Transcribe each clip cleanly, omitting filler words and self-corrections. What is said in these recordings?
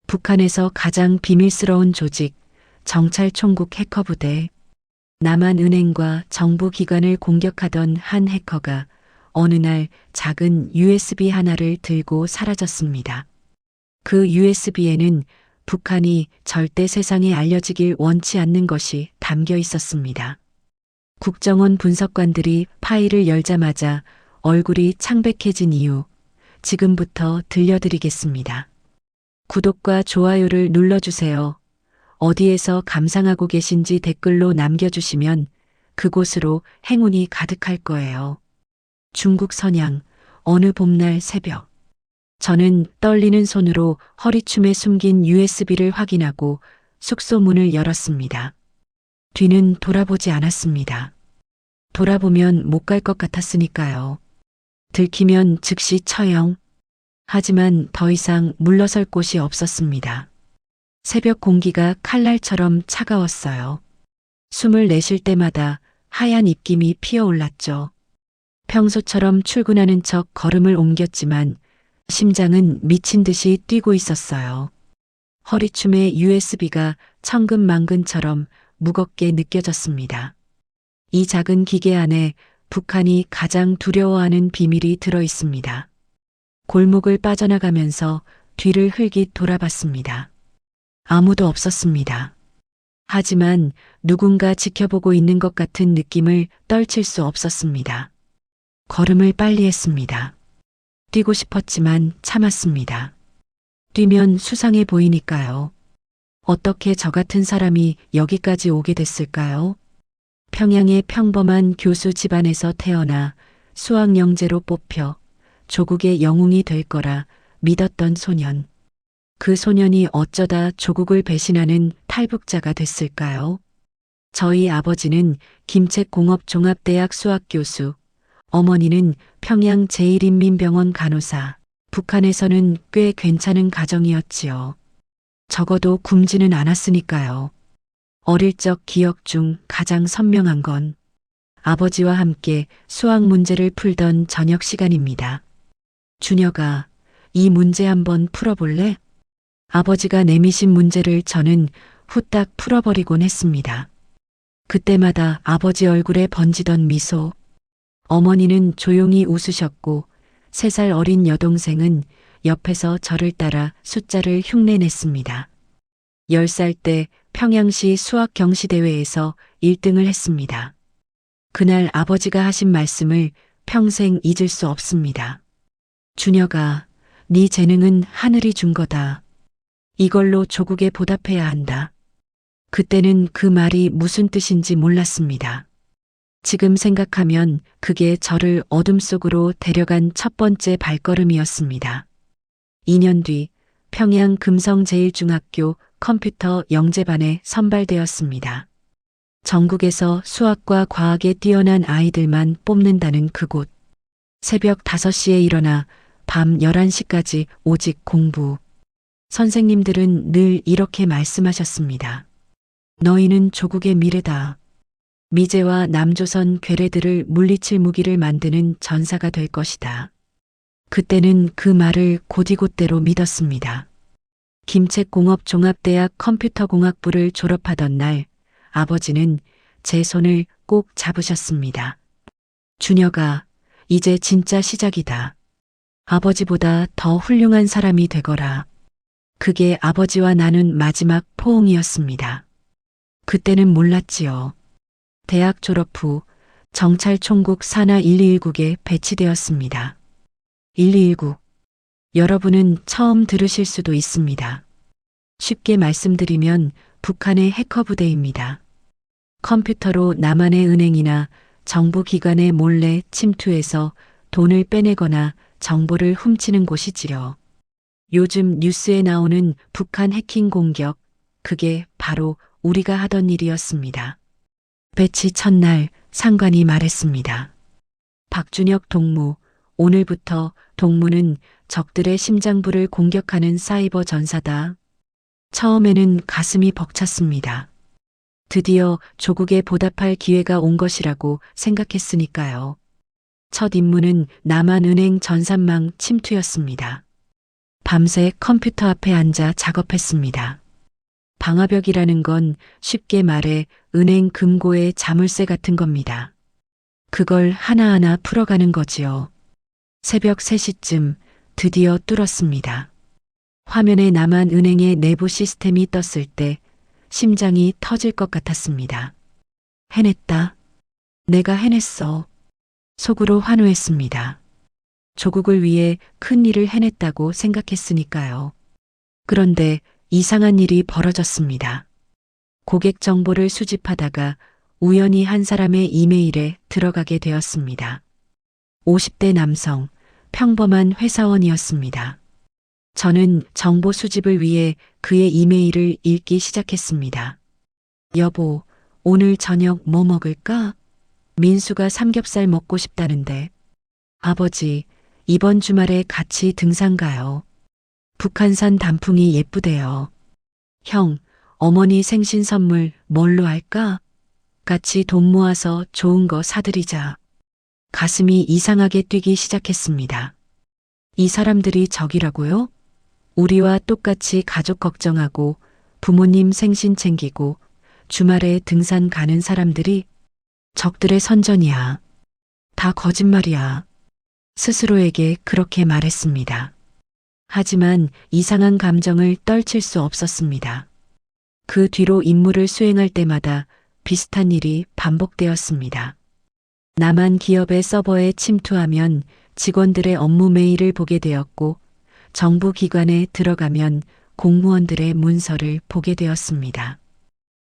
북한에서 가장 비밀스러운 조직, 정찰총국 해커부대, 남한은행과 정부기관을 공격하던 한 해커가 어느 날 작은 USB 하나를 들고 사라졌습니다. 그 USB에는 북한이 절대 세상에 알려지길 원치 않는 것이 담겨 있었습니다. 국정원 분석관들이 파일을 열자마자 얼굴이 창백해진 이유, 지금부터 들려드리겠습니다. 구독과 좋아요를 눌러주세요. 어디에서 감상하고 계신지 댓글로 남겨주시면 그곳으로 행운이 가득할 거예요. 중국 선양, 어느 봄날 새벽. 저는 떨리는 손으로 허리춤에 숨긴 USB를 확인하고 숙소 문을 열었습니다. 뒤는 돌아보지 않았습니다. 돌아보면 못 갈 것 같았으니까요. 들키면 즉시 처형. 하지만 더 이상 물러설 곳이 없었습니다. 새벽 공기가 칼날처럼 차가웠어요. 숨을 내쉴 때마다 하얀 입김이 피어올랐죠. 평소처럼 출근하는 척 걸음을 옮겼지만 심장은 미친 듯이 뛰고 있었어요. 허리춤에 USB가 천근만근처럼 무겁게 느껴졌습니다. 이 작은 기계 안에 북한이 가장 두려워하는 비밀이 들어 있습니다. 골목을 빠져나가면서 뒤를 흘깃 돌아봤습니다. 아무도 없었습니다. 하지만 누군가 지켜보고 있는 것 같은 느낌을 떨칠 수 없었습니다. 걸음을 빨리 했습니다. 뛰고 싶었지만 참았습니다. 뛰면 수상해 보이니까요. 어떻게 저 같은 사람이 여기까지 오게 됐을까요? 평양의 평범한 교수 집안에서 태어나 수학영재로 뽑혀 조국의 영웅이 될 거라 믿었던 소년. 그 소년이 어쩌다 조국을 배신하는 탈북자가 됐을까요? 저희 아버지는 김책공업종합대학 수학교수, 어머니는 평양 제1인민병원 간호사, 북한에서는 꽤 괜찮은 가정이었지요. 적어도 굶지는 않았으니까요. 어릴 적 기억 중 가장 선명한 건 아버지와 함께 수학 문제를 풀던 저녁 시간입니다. 준혁아, 이 문제 한번 풀어볼래? 아버지가 내미신 문제를 저는 후딱 풀어버리곤 했습니다. 그때마다 아버지 얼굴에 번지던 미소, 어머니는 조용히 웃으셨고 3살 어린 여동생은 옆에서 저를 따라 숫자를 흉내냈습니다. 10살 때 평양시 수학 경시대회에서 1등을 했습니다. 그날 아버지가 하신 말씀을 평생 잊을 수 없습니다. 준혁아, 네 재능은 하늘이 준 거다. 이걸로 조국에 보답해야 한다. 그때는 그 말이 무슨 뜻인지 몰랐습니다. 지금 생각하면 그게 저를 어둠 속으로 데려간 첫 번째 발걸음이었습니다. 2년 뒤 평양 금성제일중학교 컴퓨터 영재반에 선발되었습니다. 전국에서 수학과 과학에 뛰어난 아이들만 뽑는다는 그곳. 새벽 5시에 일어나 밤 11시까지 오직 공부. 선생님들은 늘 이렇게 말씀하셨습니다. 너희는 조국의 미래다. 미제와 남조선 괴뢰들을 물리칠 무기를 만드는 전사가 될 것이다. 그때는 그 말을 곧이곧대로 믿었습니다. 김책공업종합대학 컴퓨터공학부를 졸업하던 날 아버지는 제 손을 꼭 잡으셨습니다. 준혁아, 이제 진짜 시작이다. 아버지보다 더 훌륭한 사람이 되거라. 그게 아버지와 나눈 마지막 포옹이었습니다. 그때는 몰랐지요. 대학 졸업 후 정찰총국 산하 1219에 배치되었습니다. 1219. 여러분은 처음 들으실 수도 있습니다. 쉽게 말씀드리면 북한의 해커 부대입니다. 컴퓨터로 남한의 은행이나 정부 기관에 몰래 침투해서 돈을 빼내거나 정보를 훔치는 곳이지요. 요즘 뉴스에 나오는 북한 해킹 공격, 그게 바로 우리가 하던 일이었습니다. 배치 첫날 상관이 말했습니다. 박준혁 동무, 오늘부터 동무는 적들의 심장부를 공격하는 사이버 전사다. 처음에는 가슴이 벅찼습니다. 드디어 조국에 보답할 기회가 온 것이라고 생각했으니까요. 첫 임무는 남한은행 전산망 침투였습니다. 밤새 컴퓨터 앞에 앉아 작업했습니다. 방화벽이라는 건 쉽게 말해 은행 금고의 자물쇠 같은 겁니다. 그걸 하나하나 풀어가는 거지요. 새벽 3시쯤 드디어 뚫었습니다. 화면에 남한은행의 내부 시스템이 떴을 때 심장이 터질 것 같았습니다. 해냈다. 내가 해냈어. 속으로 환호했습니다. 조국을 위해 큰 일을 해냈다고 생각했으니까요. 그런데 이상한 일이 벌어졌습니다. 고객 정보를 수집하다가 우연히 한 사람의 이메일에 들어가게 되었습니다. 50대 남성, 평범한 회사원이었습니다. 저는 정보 수집을 위해 그의 이메일을 읽기 시작했습니다. 여보, 오늘 저녁 뭐 먹을까? 민수가 삼겹살 먹고 싶다는데. 아버지, 이번 주말에 같이 등산 가요. 북한산 단풍이 예쁘대요. 형, 어머니 생신 선물 뭘로 할까? 같이 돈 모아서 좋은 거 사드리자. 가슴이 이상하게 뛰기 시작했습니다. 이 사람들이 적이라고요? 우리와 똑같이 가족 걱정하고 부모님 생신 챙기고 주말에 등산 가는 사람들이 적들의 선전이야. 다 거짓말이야. 스스로에게 그렇게 말했습니다. 하지만 이상한 감정을 떨칠 수 없었습니다. 그 뒤로 임무를 수행할 때마다 비슷한 일이 반복되었습니다. 남한 기업의 서버에 침투하면 직원들의 업무 메일을 보게 되었고 정부 기관에 들어가면 공무원들의 문서를 보게 되었습니다.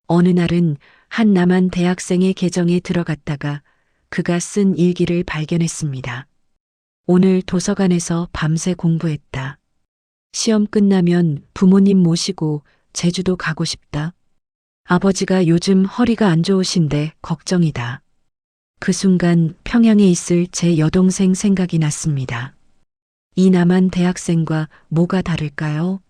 어느 날은 한 남한 대학생의 계정에 들어갔다가 그가 쓴 일기를 발견했습니다. 오늘 도서관에서 밤새 공부했다. 시험 끝나면 부모님 모시고 제주도 가고 싶다. 아버지가 요즘 허리가 안 좋으신데 걱정이다. 그 순간 평양에 있을 제 여동생 생각이 났습니다. 이 남한 대학생과 뭐가 다를까요?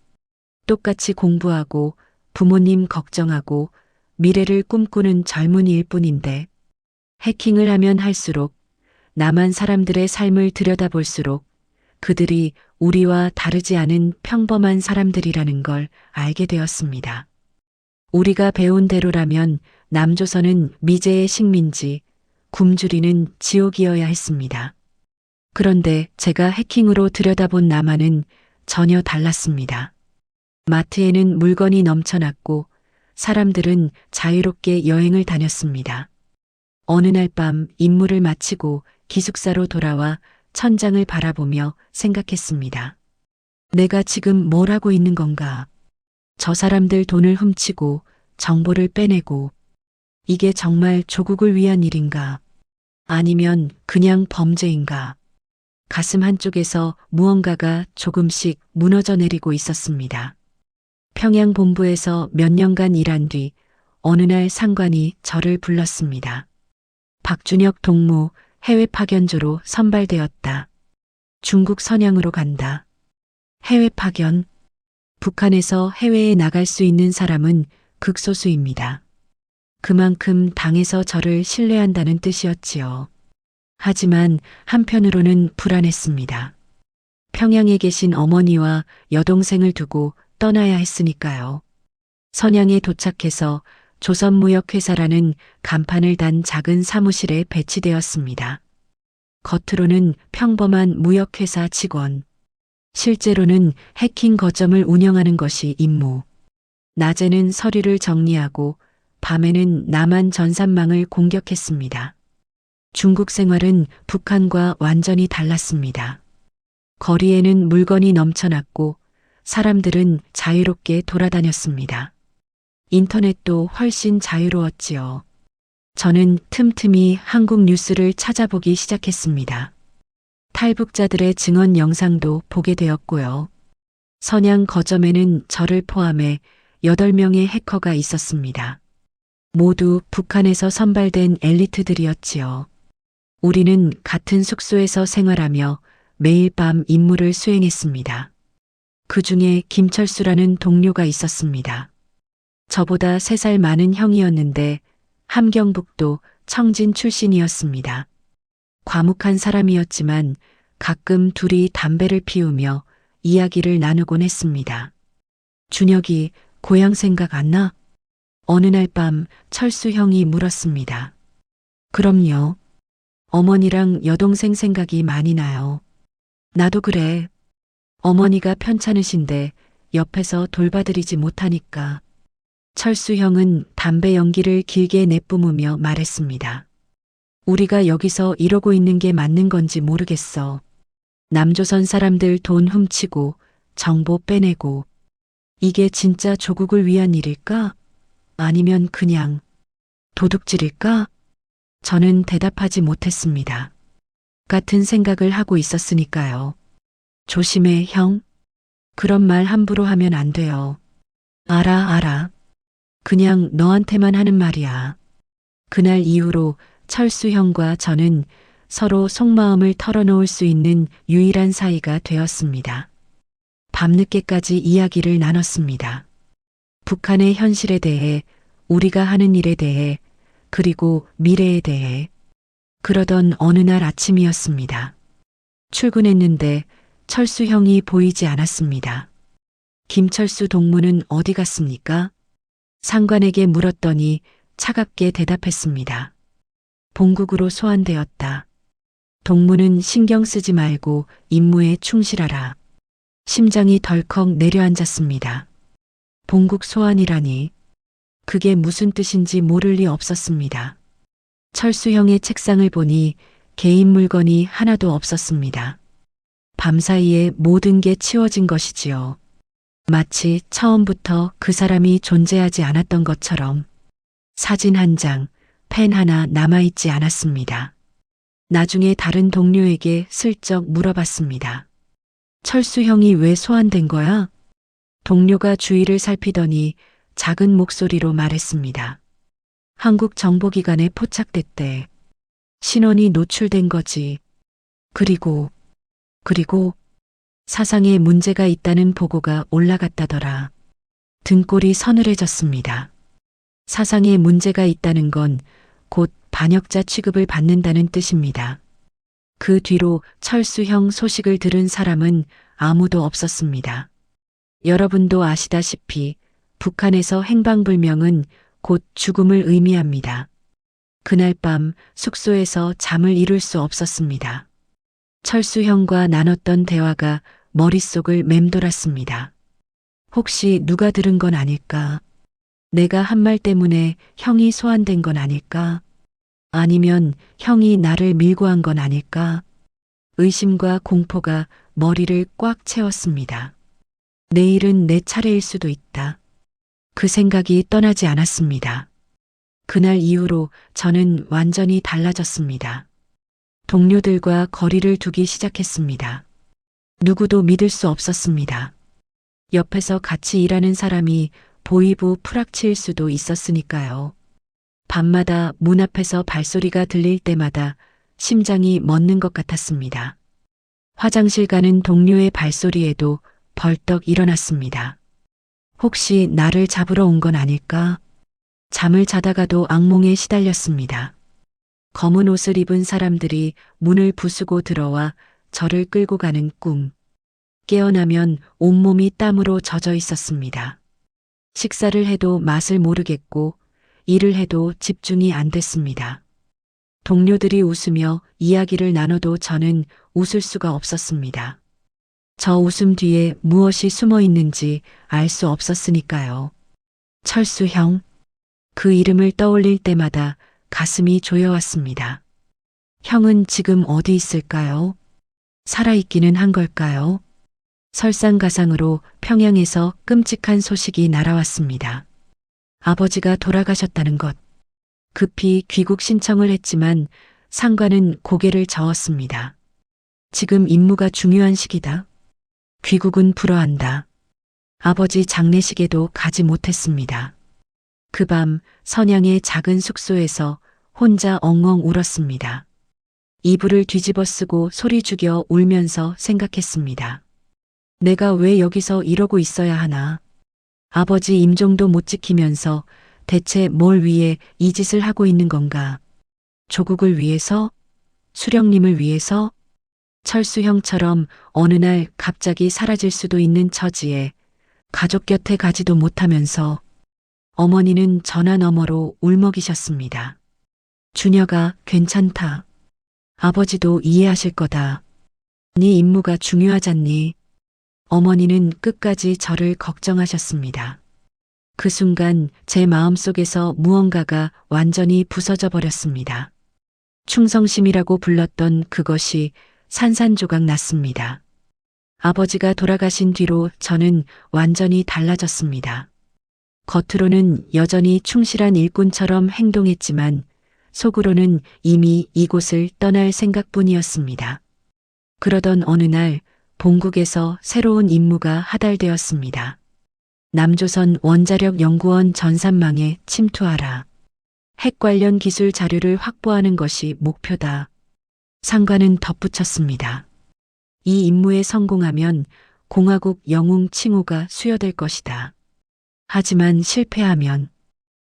똑같이 공부하고 부모님 걱정하고 미래를 꿈꾸는 젊은이일 뿐인데 해킹을 하면 할수록 남한 사람들의 삶을 들여다볼수록 그들이 우리와 다르지 않은 평범한 사람들이라는 걸 알게 되었습니다. 우리가 배운 대로라면 남조선은 미제의 식민지, 굶주리는 지옥이어야 했습니다. 그런데 제가 해킹으로 들여다본 남한은 전혀 달랐습니다. 마트에는 물건이 넘쳐났고 사람들은 자유롭게 여행을 다녔습니다. 어느 날 밤 임무를 마치고 기숙사로 돌아와 천장을 바라보며 생각했습니다. 내가 지금 뭘 하고 있는 건가? 저 사람들 돈을 훔치고 정보를 빼내고 이게 정말 조국을 위한 일인가? 아니면 그냥 범죄인가? 가슴 한쪽에서 무언가가 조금씩 무너져 내리고 있었습니다. 평양 본부에서 몇 년간 일한 뒤 어느 날 상관이 저를 불렀습니다. 박준혁 동무 해외 파견조로 선발되었다. 중국 선양으로 간다. 해외 파견. 북한에서 해외에 나갈 수 있는 사람은 극소수입니다. 그만큼 당에서 저를 신뢰한다는 뜻이었지요. 하지만 한편으로는 불안했습니다. 평양에 계신 어머니와 여동생을 두고 떠나야 했으니까요. 선양에 도착해서 조선무역회사라는 간판을 단 작은 사무실에 배치되었습니다. 겉으로는 평범한 무역회사 직원, 실제로는 해킹 거점을 운영하는 것이 임무. 낮에는 서류를 정리하고 밤에는 남한 전산망을 공격했습니다. 중국 생활은 북한과 완전히 달랐습니다. 거리에는 물건이 넘쳐났고 사람들은 자유롭게 돌아다녔습니다. 인터넷도 훨씬 자유로웠지요. 저는 틈틈이 한국 뉴스를 찾아보기 시작했습니다. 탈북자들의 증언 영상도 보게 되었고요. 선양 거점에는 저를 포함해 8명의 해커가 있었습니다. 모두 북한에서 선발된 엘리트들이었지요. 우리는 같은 숙소에서 생활하며 매일 밤 임무를 수행했습니다. 그 중에 김철수라는 동료가 있었습니다. 저보다 3살 많은 형이었는데 함경북도 청진 출신이었습니다. 과묵한 사람이었지만 가끔 둘이 담배를 피우며 이야기를 나누곤 했습니다. 준혁이 고향 생각 안 나? 어느 날 밤 철수 형이 물었습니다. 그럼요. 어머니랑 여동생 생각이 많이 나요. 나도 그래. 어머니가 편찮으신데 옆에서 돌봐드리지 못하니까. 철수 형은 담배 연기를 길게 내뿜으며 말했습니다. 우리가 여기서 이러고 있는 게 맞는 건지 모르겠어. 남조선 사람들 돈 훔치고 정보 빼내고 이게 진짜 조국을 위한 일일까? 아니면 그냥 도둑질일까? 저는 대답하지 못했습니다. 같은 생각을 하고 있었으니까요. 조심해, 형. 그런 말 함부로 하면 안 돼요. 알아. 그냥 너한테만 하는 말이야. 그날 이후로 철수 형과 저는 서로 속마음을 털어놓을 수 있는 유일한 사이가 되었습니다. 밤늦게까지 이야기를 나눴습니다. 북한의 현실에 대해, 우리가 하는 일에 대해, 그리고 미래에 대해. 그러던 어느 날 아침이었습니다. 출근했는데 철수 형이 보이지 않았습니다. 김철수 동무는 어디 갔습니까? 상관에게 물었더니 차갑게 대답했습니다. 본국으로 소환되었다. 동무는 신경 쓰지 말고 임무에 충실하라. 심장이 덜컥 내려앉았습니다. 본국 소환이라니. 그게 무슨 뜻인지 모를 리 없었습니다. 철수 형의 책상을 보니 개인 물건이 하나도 없었습니다. 밤사이에 모든 게 치워진 것이지요. 마치 처음부터 그 사람이 존재하지 않았던 것처럼. 사진 한 장, 펜 하나 남아있지 않았습니다. 나중에 다른 동료에게 슬쩍 물어봤습니다. 철수 형이 왜 소환된 거야? 동료가 주위를 살피더니 작은 목소리로 말했습니다. 한국 정보기관에 포착됐대. 신원이 노출된 거지. 그리고 사상에 문제가 있다는 보고가 올라갔다더라. 등골이 서늘해졌습니다. 사상에 문제가 있다는 건 곧 반역자 취급을 받는다는 뜻입니다. 그 뒤로 철수 형 소식을 들은 사람은 아무도 없었습니다. 여러분도 아시다시피 북한에서 행방불명은 곧 죽음을 의미합니다. 그날 밤 숙소에서 잠을 이룰 수 없었습니다. 철수 형과 나눴던 대화가 머릿속을 맴돌았습니다. 혹시 누가 들은 건 아닐까? 내가 한 말 때문에 형이 소환된 건 아닐까? 아니면 형이 나를 밀고 한 건 아닐까? 의심과 공포가 머리를 꽉 채웠습니다. 내일은 내 차례일 수도 있다. 그 생각이 떠나지 않았습니다. 그날 이후로 저는 완전히 달라졌습니다. 동료들과 거리를 두기 시작했습니다. 누구도 믿을 수 없었습니다. 옆에서 같이 일하는 사람이 보이부 프락치일 수도 있었으니까요. 밤마다 문 앞에서 발소리가 들릴 때마다 심장이 멎는 것 같았습니다. 화장실 가는 동료의 발소리에도 벌떡 일어났습니다. 혹시 나를 잡으러 온 건 아닐까? 잠을 자다가도 악몽에 시달렸습니다. 검은 옷을 입은 사람들이 문을 부수고 들어와 저를 끌고 가는 꿈. 깨어나면 온몸이 땀으로 젖어 있었습니다. 식사를 해도 맛을 모르겠고 일을 해도 집중이 안 됐습니다. 동료들이 웃으며 이야기를 나눠도 저는 웃을 수가 없었습니다. 저 웃음 뒤에 무엇이 숨어 있는지 알 수 없었으니까요. 철수 형. 그 이름을 떠올릴 때마다 가슴이 조여왔습니다. 형은 지금 어디 있을까요? 살아있기는 한 걸까요? 설상가상으로 평양에서 끔찍한 소식이 날아왔습니다. 아버지가 돌아가셨다는 것. 급히 귀국 신청을 했지만 상관은 고개를 저었습니다. 지금 임무가 중요한 시기다. 귀국은 불허한다. 아버지 장례식에도 가지 못했습니다. 그 밤 선양의 작은 숙소에서 혼자 엉엉 울었습니다. 이불을 뒤집어 쓰고 소리 죽여 울면서 생각했습니다. 내가 왜 여기서 이러고 있어야 하나? 아버지 임종도 못 지키면서 대체 뭘 위해 이 짓을 하고 있는 건가? 조국을 위해서? 수령님을 위해서? 철수형처럼 어느 날 갑자기 사라질 수도 있는 처지에 가족 곁에 가지도 못하면서 어머니는 전화 너머로 울먹이셨습니다. 준혁아, 괜찮다. 아버지도 이해하실 거다. 네 임무가 중요하잖니. 어머니는 끝까지 저를 걱정하셨습니다. 그 순간 제 마음속에서 무언가가 완전히 부서져 버렸습니다. 충성심이라고 불렀던 그것이 산산조각 났습니다. 아버지가 돌아가신 뒤로 저는 완전히 달라졌습니다. 겉으로는 여전히 충실한 일꾼처럼 행동했지만 속으로는 이미 이곳을 떠날 생각뿐이었습니다. 그러던 어느 날 본국에서 새로운 임무가 하달되었습니다. 남조선 원자력연구원 전산망에 침투하라. 핵 관련 기술 자료를 확보하는 것이 목표다. 상관은 덧붙였습니다. 이 임무에 성공하면 공화국 영웅 칭호가 수여될 것이다. 하지만 실패하면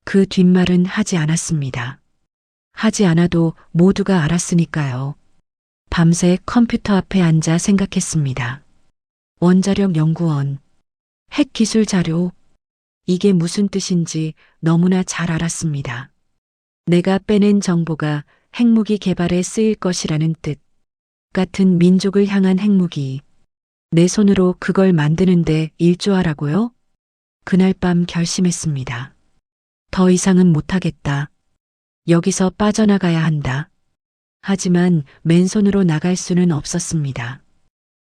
그 뒷말은 하지 않았습니다. 하지 않아도 모두가 알았으니까요. 밤새 컴퓨터 앞에 앉아 생각했습니다. 원자력 연구원, 핵 기술 자료, 이게 무슨 뜻인지 너무나 잘 알았습니다. 내가 빼낸 정보가 핵무기 개발에 쓰일 것이라는 뜻. 같은 민족을 향한 핵무기. 내 손으로 그걸 만드는데 일조하라고요? 그날 밤 결심했습니다. 더 이상은 못하겠다. 여기서 빠져나가야 한다. 하지만 맨손으로 나갈 수는 없었습니다.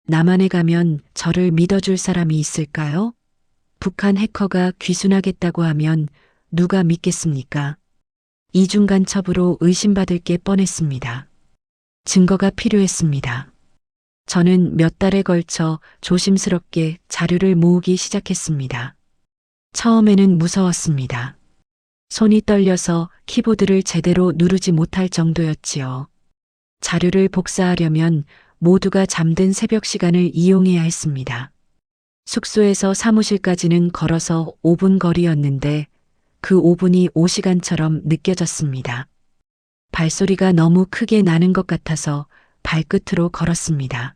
남한에 가면 저를 믿어줄 사람이 있을까요? 북한 해커가 귀순하겠다고 하면 누가 믿겠습니까? 이중간첩으로 의심받을 게 뻔했습니다. 증거가 필요했습니다. 저는 몇 달에 걸쳐 조심스럽게 자료를 모으기 시작했습니다. 처음에는 무서웠습니다. 손이 떨려서 키보드를 제대로 누르지 못할 정도였지요. 자료를 복사하려면 모두가 잠든 새벽 시간을 이용해야 했습니다. 숙소에서 사무실까지는 걸어서 5분 거리였는데 그 5분이 5시간처럼 느껴졌습니다. 발소리가 너무 크게 나는 것 같아서 발끝으로 걸었습니다.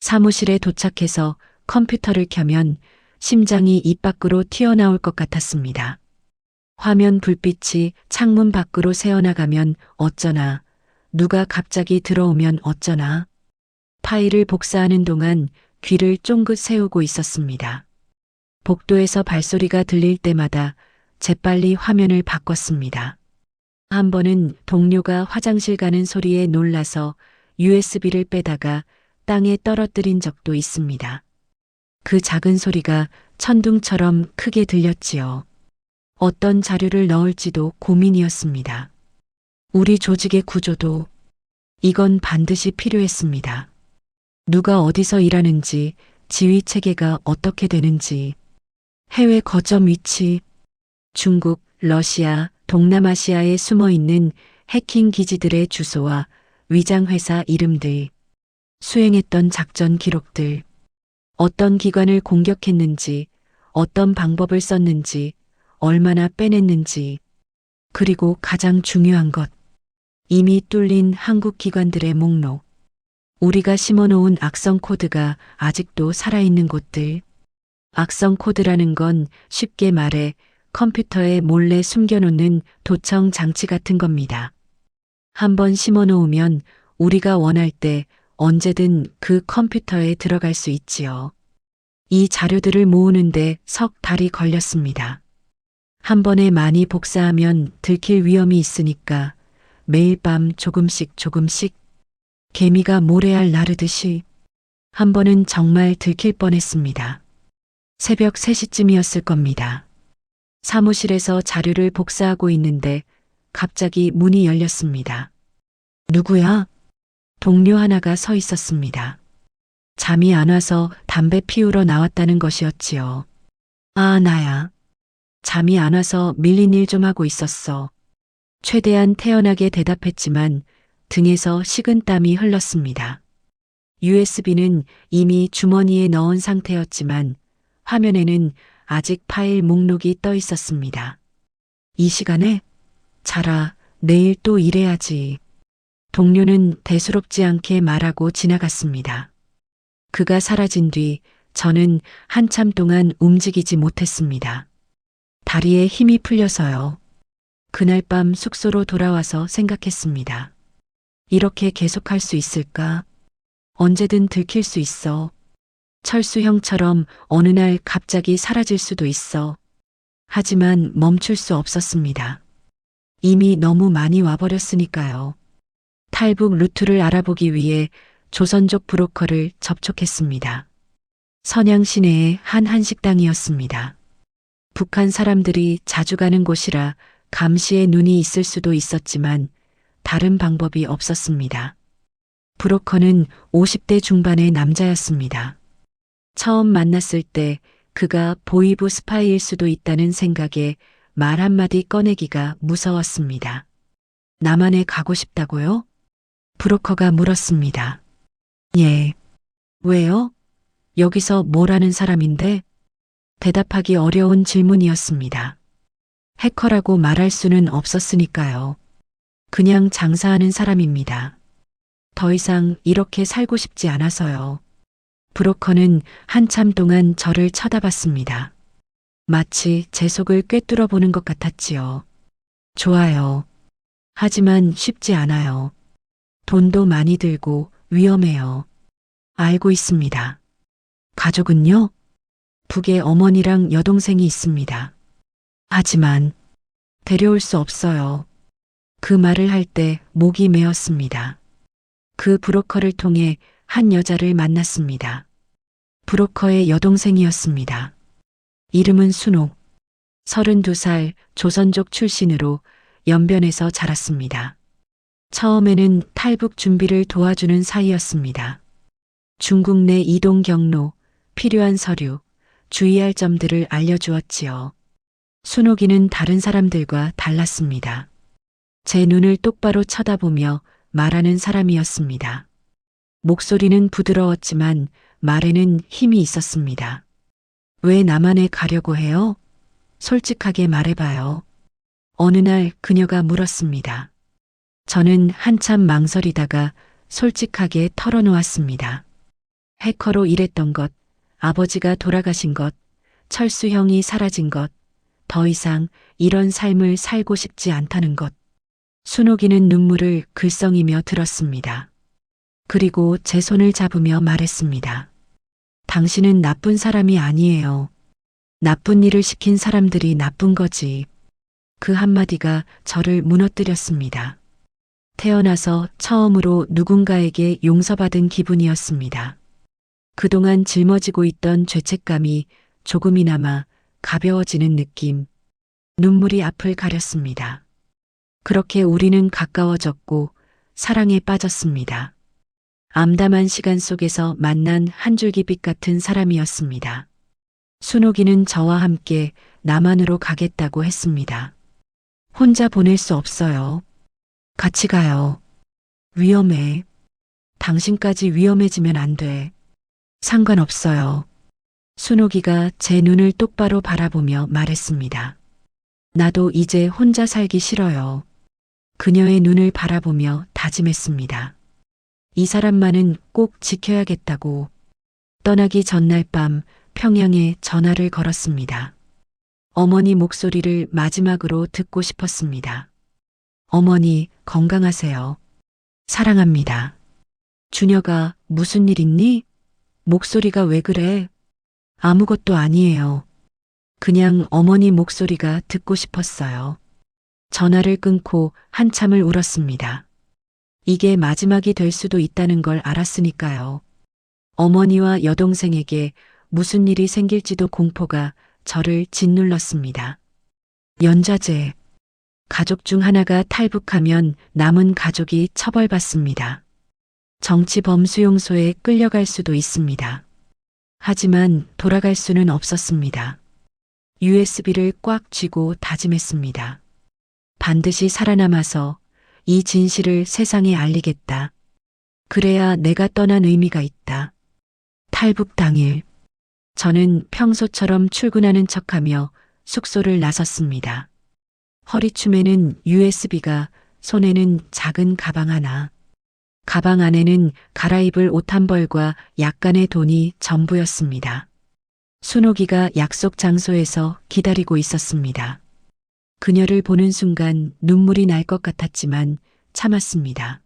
사무실에 도착해서 컴퓨터를 켜면 심장이 입 밖으로 튀어나올 것 같았습니다. 화면 불빛이 창문 밖으로 새어나가면 어쩌나, 누가 갑자기 들어오면 어쩌나. 파일을 복사하는 동안 귀를 쫑긋 세우고 있었습니다. 복도에서 발소리가 들릴 때마다 재빨리 화면을 바꿨습니다. 한 번은 동료가 화장실 가는 소리에 놀라서 USB를 빼다가 땅에 떨어뜨린 적도 있습니다. 그 작은 소리가 천둥처럼 크게 들렸지요. 어떤 자료를 넣을지도 고민이었습니다. 우리 조직의 구조도 이건 반드시 필요했습니다. 누가 어디서 일하는지, 지휘 체계가 어떻게 되는지, 해외 거점 위치, 중국, 러시아, 동남아시아에 숨어 있는 해킹 기지들의 주소와 위장 회사 이름들, 수행했던 작전 기록들, 어떤 기관을 공격했는지, 어떤 방법을 썼는지, 얼마나 빼냈는지, 그리고 가장 중요한 것, 이미 뚫린 한국 기관들의 목록, 우리가 심어놓은 악성 코드가 아직도 살아있는 곳들. 악성 코드라는 건 쉽게 말해 컴퓨터에 몰래 숨겨놓는 도청 장치 같은 겁니다. 한번 심어놓으면 우리가 원할 때 언제든 그 컴퓨터에 들어갈 수 있지요. 이 자료들을 모으는데 석 달이 걸렸습니다. 한 번에 많이 복사하면 들킬 위험이 있으니까 매일 밤 조금씩 개미가 모래알 나르듯이 한 번은 정말 들킬 뻔했습니다. 새벽 3시쯤이었을 겁니다. 사무실에서 자료를 복사하고 있는데 갑자기 문이 열렸습니다. 누구야? 동료 하나가 서 있었습니다. 잠이 안 와서 담배 피우러 나왔다는 것이었지요. 아, 나야. 잠이 안 와서 밀린 일 좀 하고 있었어. 최대한 태연하게 대답했지만 등에서 식은땀이 흘렀습니다. USB는 이미 주머니에 넣은 상태였지만 화면에는 아직 파일 목록이 떠 있었습니다. 이 시간에? 자라, 내일 또 일해야지. 동료는 대수롭지 않게 말하고 지나갔습니다. 그가 사라진 뒤 저는 한참 동안 움직이지 못했습니다. 다리에 힘이 풀려서요. 그날 밤 숙소로 돌아와서 생각했습니다. 이렇게 계속할 수 있을까? 언제든 들킬 수 있어. 철수 형처럼 어느 날 갑자기 사라질 수도 있어. 하지만 멈출 수 없었습니다. 이미 너무 많이 와버렸으니까요. 탈북 루트를 알아보기 위해 조선족 브로커를 접촉했습니다. 선양 시내의 한 한식당이었습니다. 북한 사람들이 자주 가는 곳이라 감시의 눈이 있을 수도 있었지만 다른 방법이 없었습니다. 브로커는 50대 중반의 남자였습니다. 처음 만났을 때 그가 보이부 스파이일 수도 있다는 생각에 말 한마디 꺼내기가 무서웠습니다. 남한에 가고 싶다고요? 브로커가 물었습니다. 예. 왜요? 여기서 뭘 하는 사람인데? 대답하기 어려운 질문이었습니다. 해커라고 말할 수는 없었으니까요. 그냥 장사하는 사람입니다. 더 이상 이렇게 살고 싶지 않아서요. 브로커는 한참 동안 저를 쳐다봤습니다. 마치 제 속을 꿰뚫어 보는 것 같았지요. 좋아요. 하지만 쉽지 않아요. 돈도 많이 들고 위험해요. 알고 있습니다. 가족은요? 북에 어머니랑 여동생이 있습니다. 하지만 데려올 수 없어요. 그 말을 할 때 목이 메었습니다. 그 브로커를 통해 한 여자를 만났습니다. 브로커의 여동생이었습니다. 이름은 순옥. 32살 조선족 출신으로 연변에서 자랐습니다. 처음에는 탈북 준비를 도와주는 사이였습니다. 중국 내 이동 경로, 필요한 서류, 주의할 점들을 알려주었지요. 순옥이는 다른 사람들과 달랐습니다. 제 눈을 똑바로 쳐다보며 말하는 사람이었습니다. 목소리는 부드러웠지만 말에는 힘이 있었습니다. 왜 남한에 가려고 해요? 솔직하게 말해봐요. 어느 날 그녀가 물었습니다. 저는 한참 망설이다가 솔직하게 털어놓았습니다. 해커로 일했던 것, 아버지가 돌아가신 것, 철수 형이 사라진 것, 더 이상 이런 삶을 살고 싶지 않다는 것. 순옥이는 눈물을 글썽이며 들었습니다. 그리고 제 손을 잡으며 말했습니다. 당신은 나쁜 사람이 아니에요. 나쁜 일을 시킨 사람들이 나쁜 거지. 그 한마디가 저를 무너뜨렸습니다. 태어나서 처음으로 누군가에게 용서받은 기분이었습니다. 그동안 짊어지고 있던 죄책감이 조금이나마 가벼워지는 느낌. 눈물이 앞을 가렸습니다. 그렇게 우리는 가까워졌고 사랑에 빠졌습니다. 암담한 시간 속에서 만난 한 줄기 빛 같은 사람이었습니다. 순옥이는 저와 함께 남한으로 가겠다고 했습니다. 혼자 보낼 수 없어요. 같이 가요. 위험해. 당신까지 위험해지면 안 돼. 상관없어요. 순옥이가 제 눈을 똑바로 바라보며 말했습니다. 나도 이제 혼자 살기 싫어요. 그녀의 눈을 바라보며 다짐했습니다. 이 사람만은 꼭 지켜야겠다고. 떠나기 전날 밤 평양에 전화를 걸었습니다. 어머니 목소리를 마지막으로 듣고 싶었습니다. 어머니, 건강하세요. 사랑합니다. 준혁아, 무슨 일 있니? 목소리가 왜 그래? 아무것도 아니에요. 그냥 어머니 목소리가 듣고 싶었어요. 전화를 끊고 한참을 울었습니다. 이게 마지막이 될 수도 있다는 걸 알았으니까요. 어머니와 여동생에게 무슨 일이 생길지도 공포가 저를 짓눌렀습니다. 연좌제. 가족 중 하나가 탈북하면 남은 가족이 처벌받습니다. 정치범수용소에 끌려갈 수도 있습니다. 하지만 돌아갈 수는 없었습니다. USB를 꽉 쥐고 다짐했습니다. 반드시 살아남아서 이 진실을 세상에 알리겠다. 그래야 내가 떠난 의미가 있다. 탈북 당일, 저는 평소처럼 출근하는 척하며 숙소를 나섰습니다. 허리춤에는 USB가, 손에는 작은 가방 하나. 가방 안에는 갈아입을 옷 한 벌과 약간의 돈이 전부였습니다. 순옥이가 약속 장소에서 기다리고 있었습니다. 그녀를 보는 순간 눈물이 날 것 같았지만 참았습니다.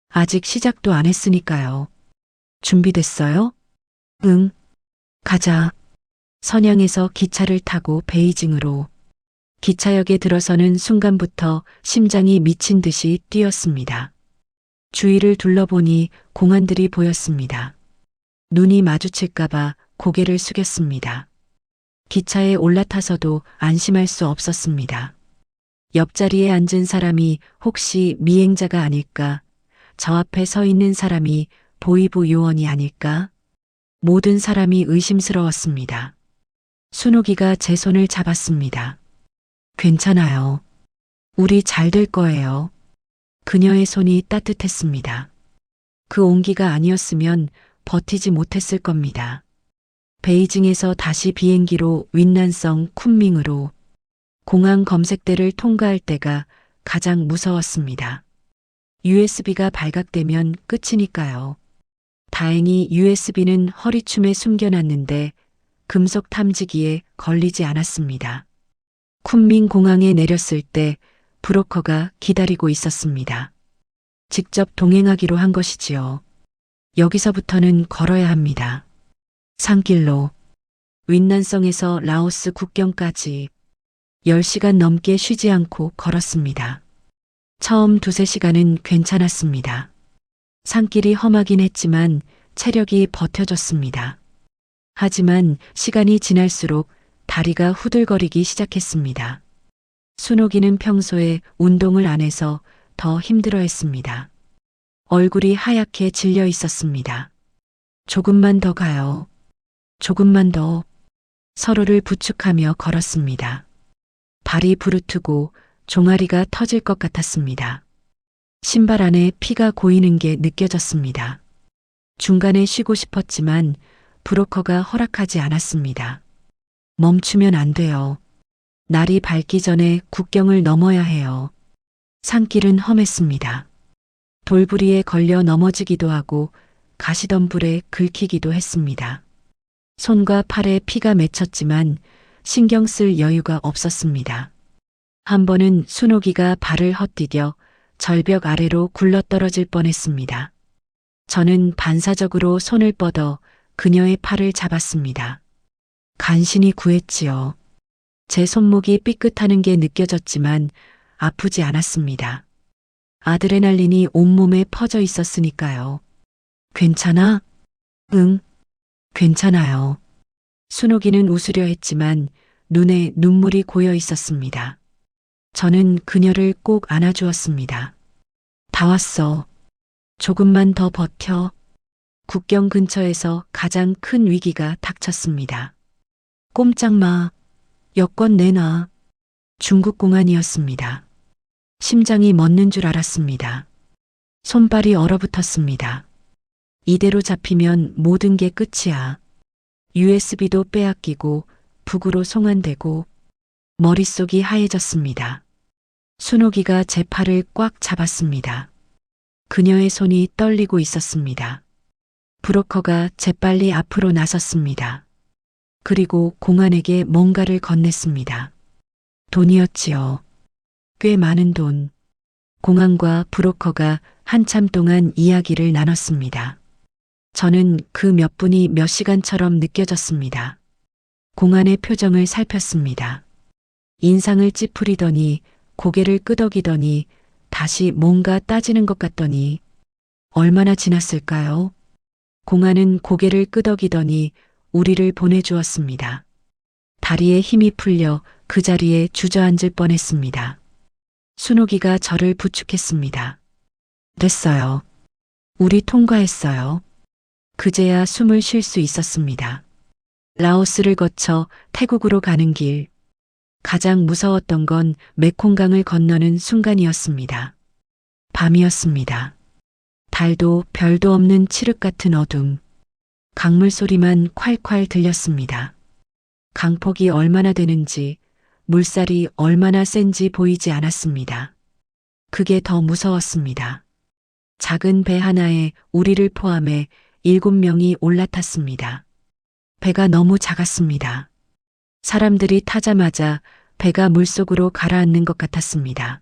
아직 시작도 안 했으니까요. 준비됐어요? 응. 가자. 선양에서 기차를 타고 베이징으로. 기차역에 들어서는 순간부터 심장이 미친 듯이 뛰었습니다. 주위를 둘러보니 공안들이 보였습니다. 눈이 마주칠까봐 고개를 숙였습니다. 기차에 올라타서도 안심할 수 없었습니다. 옆자리에 앉은 사람이 혹시 미행자가 아닐까? 저 앞에 서 있는 사람이 보이부 요원이 아닐까? 모든 사람이 의심스러웠습니다. 순옥이가 제 손을 잡았습니다. 괜찮아요. 우리 잘 될 거예요. 그녀의 손이 따뜻했습니다. 그 온기가 아니었으면 버티지 못했을 겁니다. 베이징에서 다시 비행기로 윈난성 쿤밍으로 공항 검색대를 통과할 때가 가장 무서웠습니다. USB가 발각되면 끝이니까요. 다행히 USB는 허리춤에 숨겨놨는데 금속 탐지기에 걸리지 않았습니다. 쿤밍 공항에 내렸을 때 브로커가 기다리고 있었습니다. 직접 동행하기로 한 것이지요. 여기서부터는 걸어야 합니다. 산길로 윈난성에서 라오스 국경까지 10시간 넘게 쉬지 않고 걸었습니다. 처음 2~3시간은 괜찮았습니다. 산길이 험하긴 했지만 체력이 버텨줬습니다. 하지만 시간이 지날수록 다리가 후들거리기 시작했습니다. 순옥이는 평소에 운동을 안 해서 더 힘들어했습니다. 얼굴이 하얗게 질려 있었습니다. 조금만 더 가요. 조금만 더. 서로를 부축하며 걸었습니다. 발이 부르트고 종아리가 터질 것 같았습니다. 신발 안에 피가 고이는 게 느껴졌습니다. 중간에 쉬고 싶었지만 브로커가 허락하지 않았습니다. 멈추면 안 돼요. 날이 밝기 전에 국경을 넘어야 해요. 산길은 험했습니다. 돌부리에 걸려 넘어지기도 하고 가시덤불에 긁히기도 했습니다. 손과 팔에 피가 맺혔지만 신경 쓸 여유가 없었습니다. 한 번은 순옥이가 발을 헛디뎌 절벽 아래로 굴러떨어질 뻔했습니다. 저는 반사적으로 손을 뻗어 그녀의 팔을 잡았습니다. 간신히 구했지요. 제 손목이 삐끗하는 게 느껴졌지만 아프지 않았습니다. 아드레날린이 온몸에 퍼져 있었으니까요. 괜찮아? 응, 괜찮아요. 순옥이는 웃으려 했지만 눈에 눈물이 고여 있었습니다. 저는 그녀를 꼭 안아주었습니다. 다 왔어. 조금만 더 버텨. 국경 근처에서 가장 큰 위기가 닥쳤습니다. 꼼짝 마. 여권 내놔. 중국 공안이었습니다. 심장이 멎는 줄 알았습니다. 손발이 얼어붙었습니다. 이대로 잡히면 모든 게 끝이야. USB도 빼앗기고 북으로 송환되고 머릿속이 하얘졌습니다. 순옥이가 제 팔을 꽉 잡았습니다. 그녀의 손이 떨리고 있었습니다. 브로커가 재빨리 앞으로 나섰습니다. 그리고 공안에게 뭔가를 건넸습니다. 돈이었지요. 꽤 많은 돈. 공안과 브로커가 한참 동안 이야기를 나눴습니다. 저는 그 몇 분이 몇 시간처럼 느껴졌습니다. 공안의 표정을 살폈습니다. 인상을 찌푸리더니 고개를 끄덕이더니 다시 뭔가 따지는 것 같더니 얼마나 지났을까요? 공안은 고개를 끄덕이더니 우리를 보내주었습니다. 다리에 힘이 풀려 그 자리에 주저앉을 뻔했습니다. 순옥이가 저를 부축했습니다. 됐어요. 우리 통과했어요. 그제야 숨을 쉴 수 있었습니다. 라오스를 거쳐 태국으로 가는 길. 가장 무서웠던 건 메콩강을 건너는 순간이었습니다. 밤이었습니다. 달도 별도 없는 칠흑 같은 어둠. 강물 소리만 콸콸 들렸습니다. 강폭이 얼마나 되는지, 물살이 얼마나 센지 보이지 않았습니다. 그게 더 무서웠습니다. 작은 배 하나에 우리를 포함해 7명이 올라탔습니다. 배가 너무 작았습니다. 사람들이 타자마자 배가 물속으로 가라앉는 것 같았습니다.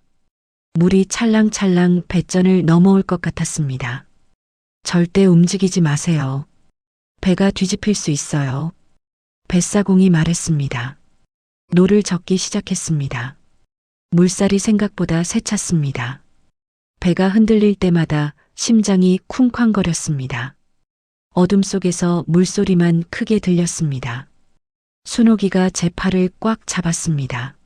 물이 찰랑찰랑 뱃전을 넘어올 것 같았습니다. 절대 움직이지 마세요. 배가 뒤집힐 수 있어요. 뱃사공이 말했습니다. 노를 젓기 시작했습니다. 물살이 생각보다 세찼습니다. 배가 흔들릴 때마다 심장이 쿵쾅거렸습니다. 어둠 속에서 물소리만 크게 들렸습니다. 순옥이가 제 팔을 꽉 잡았습니다.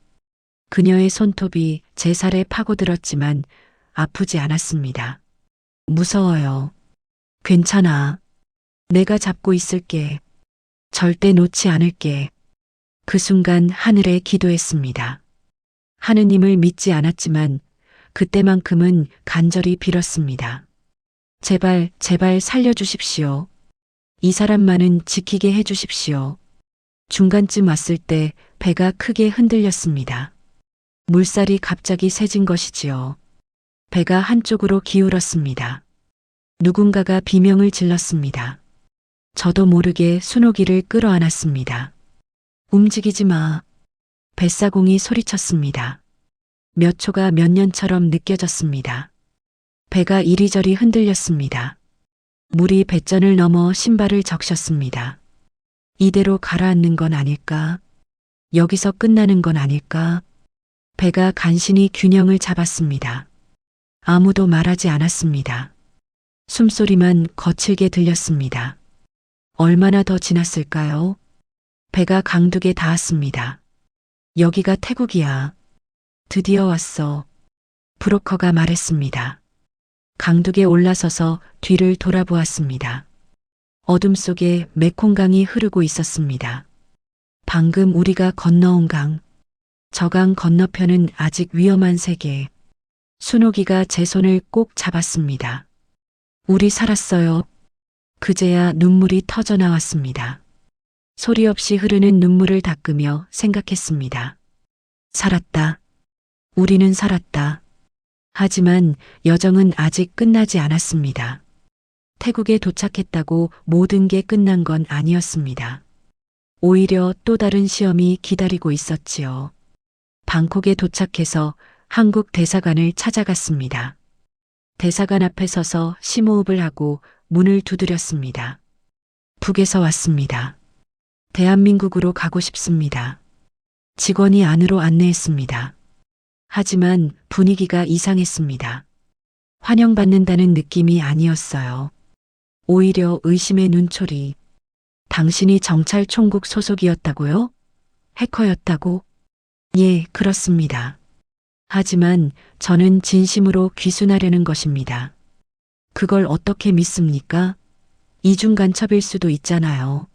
그녀의 손톱이 제 살에 파고들었지만 아프지 않았습니다. 무서워요. 괜찮아. 내가 잡고 있을게. 절대 놓지 않을게. 그 순간 하늘에 기도했습니다. 하느님을 믿지 않았지만 그때만큼은 간절히 빌었습니다. 제발, 제발 살려주십시오. 이 사람만은 지키게 해주십시오. 중간쯤 왔을 때 배가 크게 흔들렸습니다. 물살이 갑자기 세진 것이지요. 배가 한쪽으로 기울었습니다. 누군가가 비명을 질렀습니다. 저도 모르게 순옥이를 끌어안았습니다. 움직이지 마. 뱃사공이 소리쳤습니다. 몇 초가 몇 년처럼 느껴졌습니다. 배가 이리저리 흔들렸습니다. 물이 뱃전을 넘어 신발을 적셨습니다. 이대로 가라앉는 건 아닐까? 여기서 끝나는 건 아닐까? 배가 간신히 균형을 잡았습니다. 아무도 말하지 않았습니다. 숨소리만 거칠게 들렸습니다. 얼마나 더 지났을까요? 배가 강둑에 닿았습니다. 여기가 태국이야. 드디어 왔어. 브로커가 말했습니다. 강둑에 올라서서 뒤를 돌아보았습니다. 어둠 속에 메콩강이 흐르고 있었습니다. 방금 우리가 건너온 강. 저 강 건너편은 아직 위험한 세계. 순옥이가 제 손을 꼭 잡았습니다. 우리 살았어요. 그제야 눈물이 터져 나왔습니다. 소리 없이 흐르는 눈물을 닦으며 생각했습니다. 살았다. 우리는 살았다. 하지만 여정은 아직 끝나지 않았습니다. 태국에 도착했다고 모든 게 끝난 건 아니었습니다. 오히려 또 다른 시험이 기다리고 있었지요. 방콕에 도착해서 한국 대사관을 찾아갔습니다. 대사관 앞에 서서 심호흡을 하고 문을 두드렸습니다. 북에서 왔습니다. 대한민국으로 가고 싶습니다. 직원이 안으로 안내했습니다. 하지만 분위기가 이상했습니다. 환영받는다는 느낌이 아니었어요. 오히려 의심의 눈초리. 당신이 정찰 총국 소속이었다고요? 해커였다고? 예, 그렇습니다. 하지만 저는 진심으로 귀순하려는 것입니다. 그걸 어떻게 믿습니까? 이중간첩일 수도 있잖아요.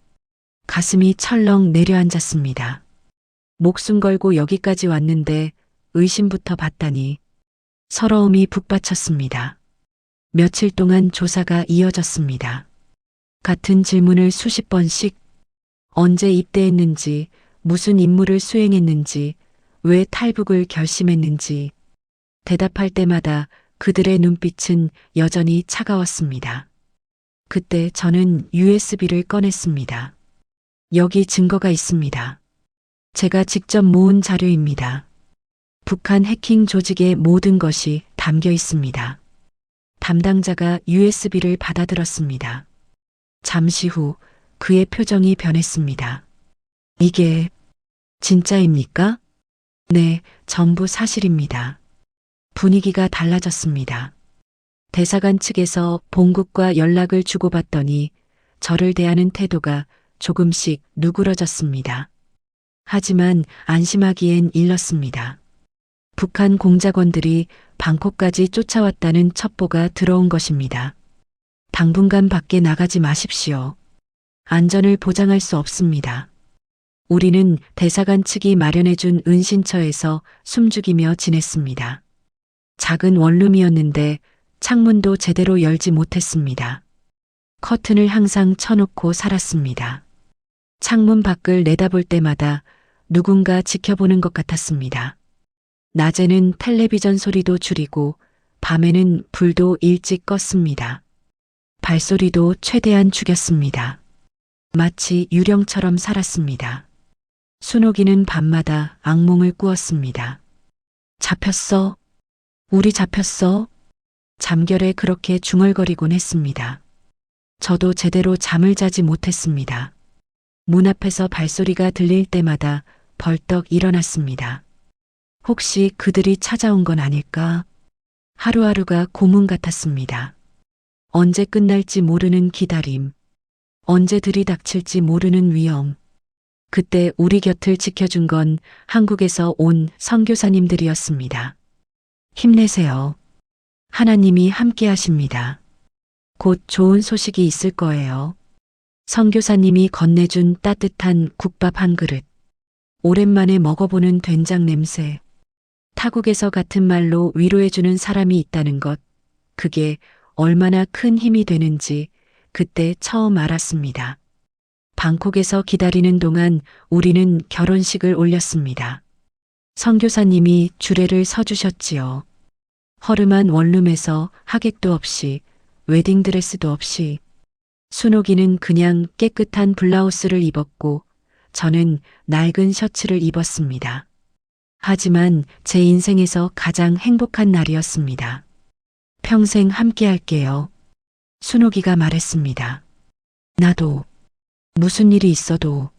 가슴이 철렁 내려앉았습니다. 목숨 걸고 여기까지 왔는데 의심부터 받다니. 서러움이 북받쳤습니다. 며칠 동안 조사가 이어졌습니다. 같은 질문을 수십 번씩, 언제 입대했는지, 무슨 임무를 수행했는지, 왜 탈북을 결심했는지, 대답할 때마다 그들의 눈빛은 여전히 차가웠습니다. 그때 저는 USB를 꺼냈습니다. 여기 증거가 있습니다. 제가 직접 모은 자료입니다. 북한 해킹 조직의 모든 것이 담겨 있습니다. 담당자가 USB를 받아들었습니다. 잠시 후 그의 표정이 변했습니다. 이게 진짜입니까? 네, 전부 사실입니다. 분위기가 달라졌습니다. 대사관 측에서 본국과 연락을 주고받더니 저를 대하는 태도가 조금씩 누그러졌습니다. 하지만 안심하기엔 일렀습니다. 북한 공작원들이 방콕까지 쫓아왔다는 첩보가 들어온 것입니다. 당분간 밖에 나가지 마십시오. 안전을 보장할 수 없습니다. 우리는 대사관 측이 마련해준 은신처에서 숨죽이며 지냈습니다. 작은 원룸이었는데 창문도 제대로 열지 못했습니다. 커튼을 항상 쳐놓고 살았습니다. 창문 밖을 내다볼 때마다 누군가 지켜보는 것 같았습니다. 낮에는 텔레비전 소리도 줄이고 밤에는 불도 일찍 껐습니다. 발소리도 최대한 죽였습니다. 마치 유령처럼 살았습니다. 순옥이는 밤마다 악몽을 꾸었습니다. 잡혔어. 우리 잡혔어. 잠결에 그렇게 중얼거리곤 했습니다. 저도 제대로 잠을 자지 못했습니다. 문 앞에서 발소리가 들릴 때마다 벌떡 일어났습니다. 혹시 그들이 찾아온 건 아닐까? 하루하루가 고문 같았습니다. 언제 끝날지 모르는 기다림. 언제 들이닥칠지 모르는 위험. 그때 우리 곁을 지켜준 건 한국에서 온 선교사님들이었습니다. 힘내세요. 하나님이 함께 하십니다. 곧 좋은 소식이 있을 거예요. 선교사님이 건네준 따뜻한 국밥 한 그릇. 오랜만에 먹어보는 된장 냄새. 타국에서 같은 말로 위로해주는 사람이 있다는 것. 그게 얼마나 큰 힘이 되는지 그때 처음 알았습니다. 방콕에서 기다리는 동안 우리는 결혼식을 올렸습니다. 선교사님이 주례를 서주셨지요. 허름한 원룸에서 하객도 없이, 웨딩드레스도 없이. 순옥이는 그냥 깨끗한 블라우스를 입었고 저는 낡은 셔츠를 입었습니다. 하지만 제 인생에서 가장 행복한 날이었습니다. 평생 함께 할게요. 순옥이가 말했습니다. 나도. 무슨 일이 있어도.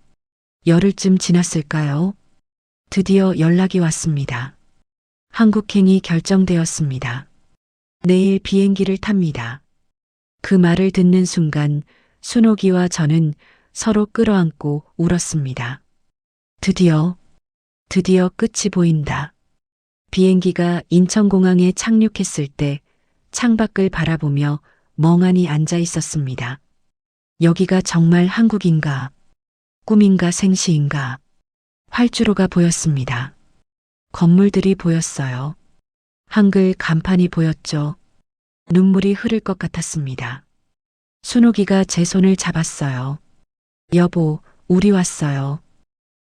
열흘쯤 지났을까요? 드디어 연락이 왔습니다. 한국행이 결정되었습니다. 내일 비행기를 탑니다. 그 말을 듣는 순간 순옥이와 저는 서로 끌어안고 울었습니다. 드디어 끝이 보인다. 비행기가 인천공항에 착륙했을 때 창밖을 바라보며 멍하니 앉아 있었습니다. 여기가 정말 한국인가? 꿈인가 생시인가? 활주로가 보였습니다. 건물들이 보였어요. 한글 간판이 보였죠. 눈물이 흐를 것 같았습니다. 순옥이가 제 손을 잡았어요. 여보, 우리 왔어요.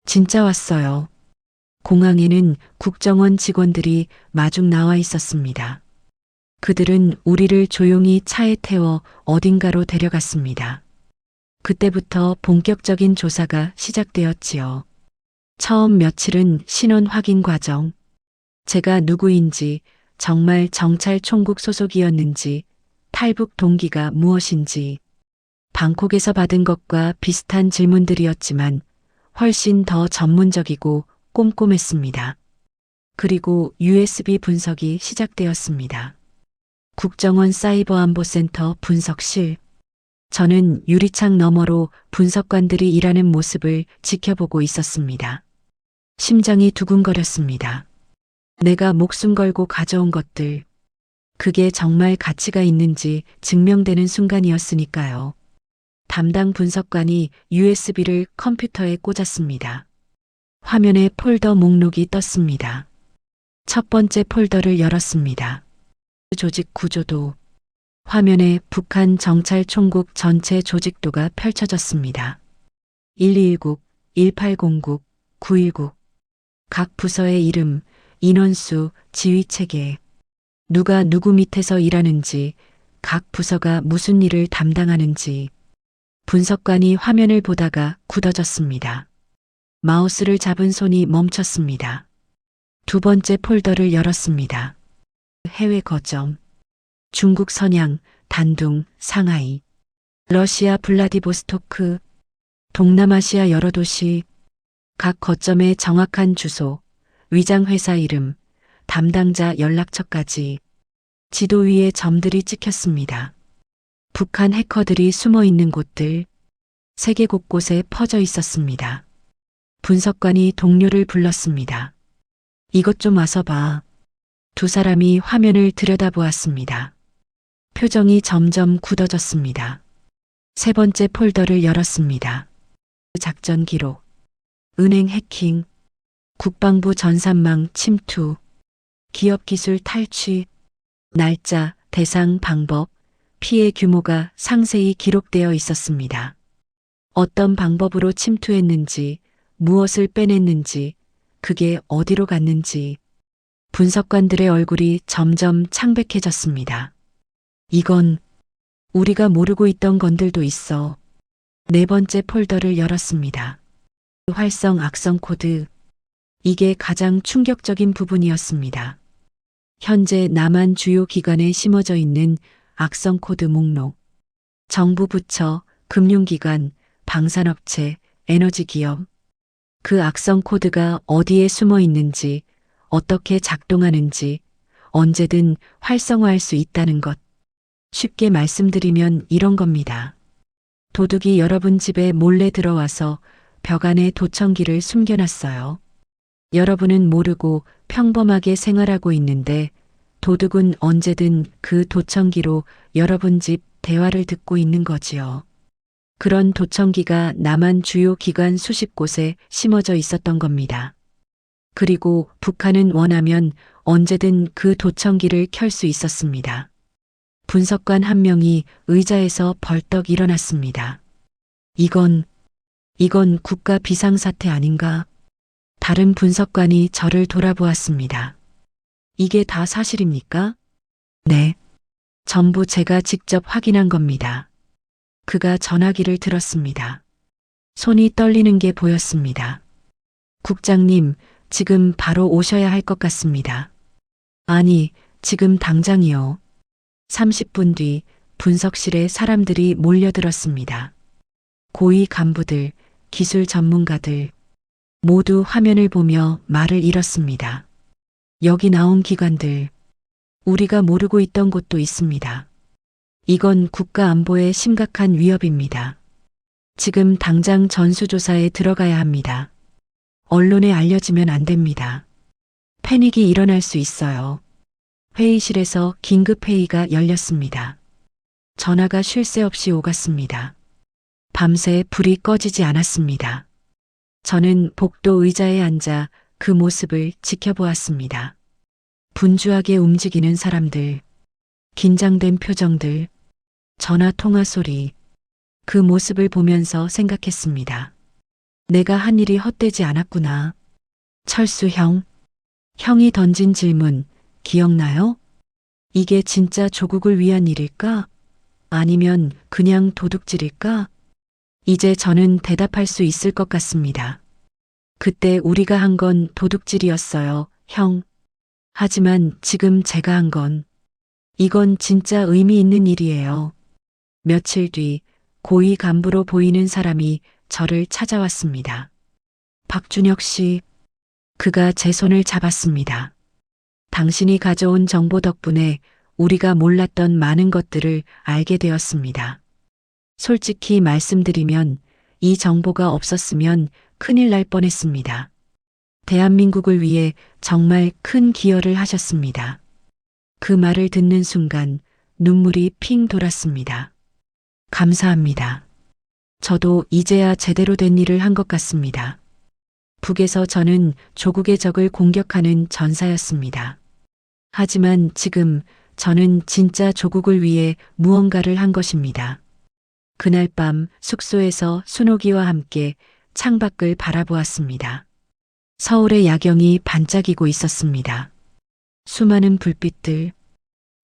진짜 왔어요. 공항에는 국정원 직원들이 마중 나와 있었습니다. 그들은 우리를 조용히 차에 태워 어딘가로 데려갔습니다. 그때부터 본격적인 조사가 시작되었지요. 처음 며칠은 신원 확인 과정. 제가 누구인지, 정말 정찰 총국 소속이었는지, 탈북 동기가 무엇인지, 방콕에서 받은 것과 비슷한 질문들이었지만 훨씬 더 전문적이고 꼼꼼했습니다. 그리고 USB 분석이 시작되었습니다. 국정원 사이버안보센터 분석실. 저는 유리창 너머로 분석관들이 일하는 모습을 지켜보고 있었습니다. 심장이 두근거렸습니다. 내가 목숨 걸고 가져온 것들, 그게 정말 가치가 있는지 증명되는 순간이었으니까요. 담당 분석관이 USB를 컴퓨터에 꽂았습니다. 화면에 폴더 목록이 떴습니다. 첫 번째 폴더를 열었습니다. 조직 구조도. 화면에 북한 정찰총국 전체 조직도가 펼쳐졌습니다. 129, 1809, 919. 각 부서의 이름, 인원수, 지휘체계. 누가 누구 밑에서 일하는지, 각 부서가 무슨 일을 담당하는지. 분석관이 화면을 보다가 굳어졌습니다. 마우스를 잡은 손이 멈췄습니다. 두 번째 폴더를 열었습니다. 해외 거점. 중국 선양, 단둥, 상하이. 러시아 블라디보스토크. 동남아시아 여러 도시. 각 거점의 정확한 주소, 위장회사 이름, 담당자 연락처까지. 지도 위에 점들이 찍혔습니다. 북한 해커들이 숨어 있는 곳들. 세계 곳곳에 퍼져 있었습니다. 분석관이 동료를 불렀습니다. 이것 좀 와서 봐. 두 사람이 화면을 들여다보았습니다. 표정이 점점 굳어졌습니다. 세 번째 폴더를 열었습니다. 작전 기록. 은행 해킹. 국방부 전산망 침투. 기업 기술 탈취. 날짜, 대상, 방법, 피해 규모가 상세히 기록되어 있었습니다. 어떤 방법으로 침투했는지, 무엇을 빼냈는지, 그게 어디로 갔는지. 분석관들의 얼굴이 점점 창백해졌습니다. 이건 우리가 모르고 있던 건들도 있어. 네 번째 폴더를 열었습니다. 활성 악성 코드. 이게 가장 충격적인 부분이었습니다. 현재 남한 주요 기관에 심어져 있는 악성 코드 목록. 정부 부처, 금융기관, 방산업체, 에너지 기업. 그 악성 코드가 어디에 숨어 있는지, 어떻게 작동하는지 언제든 활성화할 수 있다는 것. 쉽게 말씀드리면 이런 겁니다. 도둑이 여러분 집에 몰래 들어와서 벽 안에 도청기를 숨겨놨어요. 여러분은 모르고 평범하게 생활하고 있는데 도둑은 언제든 그 도청기로 여러분 집 대화를 듣고 있는 거지요. 그런 도청기가 남한 주요 기관 수십 곳에 심어져 있었던 겁니다. 그리고 북한은 원하면 언제든 그 도청기를 켤 수 있었습니다. 분석관 한 명이 의자에서 벌떡 일어났습니다. 이건 국가 비상사태 아닌가? 다른 분석관이 저를 돌아보았습니다. 이게 다 사실입니까? 네. 전부 제가 직접 확인한 겁니다. 그가 전화기를 들었습니다. 손이 떨리는 게 보였습니다. 국장님, 지금 바로 오셔야 할 것 같습니다. 아니, 지금 당장이요. 30분 뒤 분석실에 사람들이 몰려들었습니다. 고위 간부들, 기술 전문가들, 모두 화면을 보며 말을 잃었습니다. 여기 나온 기관들, 우리가 모르고 있던 곳도 있습니다. 이건 국가 안보에 심각한 위협입니다. 지금 당장 전수조사에 들어가야 합니다. 언론에 알려지면 안 됩니다. 패닉이 일어날 수 있어요. 회의실에서 긴급회의가 열렸습니다. 전화가 쉴 새 없이 오갔습니다. 밤새 불이 꺼지지 않았습니다. 저는 복도 의자에 앉아 그 모습을 지켜보았습니다. 분주하게 움직이는 사람들, 긴장된 표정들, 전화 통화 소리, 그 모습을 보면서 생각했습니다. 내가 한 일이 헛되지 않았구나. 철수 형, 형이 던진 질문 기억나요? 이게 진짜 조국을 위한 일일까? 아니면 그냥 도둑질일까? 이제 저는 대답할 수 있을 것 같습니다. 그때 우리가 한 건 도둑질이었어요, 형. 하지만 지금 제가 한 건, 이건 진짜 의미 있는 일이에요. 며칠 뒤 고위 간부로 보이는 사람이 저를 찾아왔습니다. 박준혁 씨, 그가 제 손을 잡았습니다. 당신이 가져온 정보 덕분에 우리가 몰랐던 많은 것들을 알게 되었습니다. 솔직히 말씀드리면 이 정보가 없었으면 큰일 날 뻔했습니다. 대한민국을 위해 정말 큰 기여를 하셨습니다. 그 말을 듣는 순간 눈물이 핑 돌았습니다. 감사합니다. 저도 이제야 제대로 된 일을 한 것 같습니다. 북에서 저는 조국의 적을 공격하는 전사였습니다. 하지만 지금 저는 진짜 조국을 위해 무언가를 한 것입니다. 그날 밤 숙소에서 순옥이와 함께 창밖을 바라보았습니다. 서울의 야경이 반짝이고 있었습니다. 수많은 불빛들,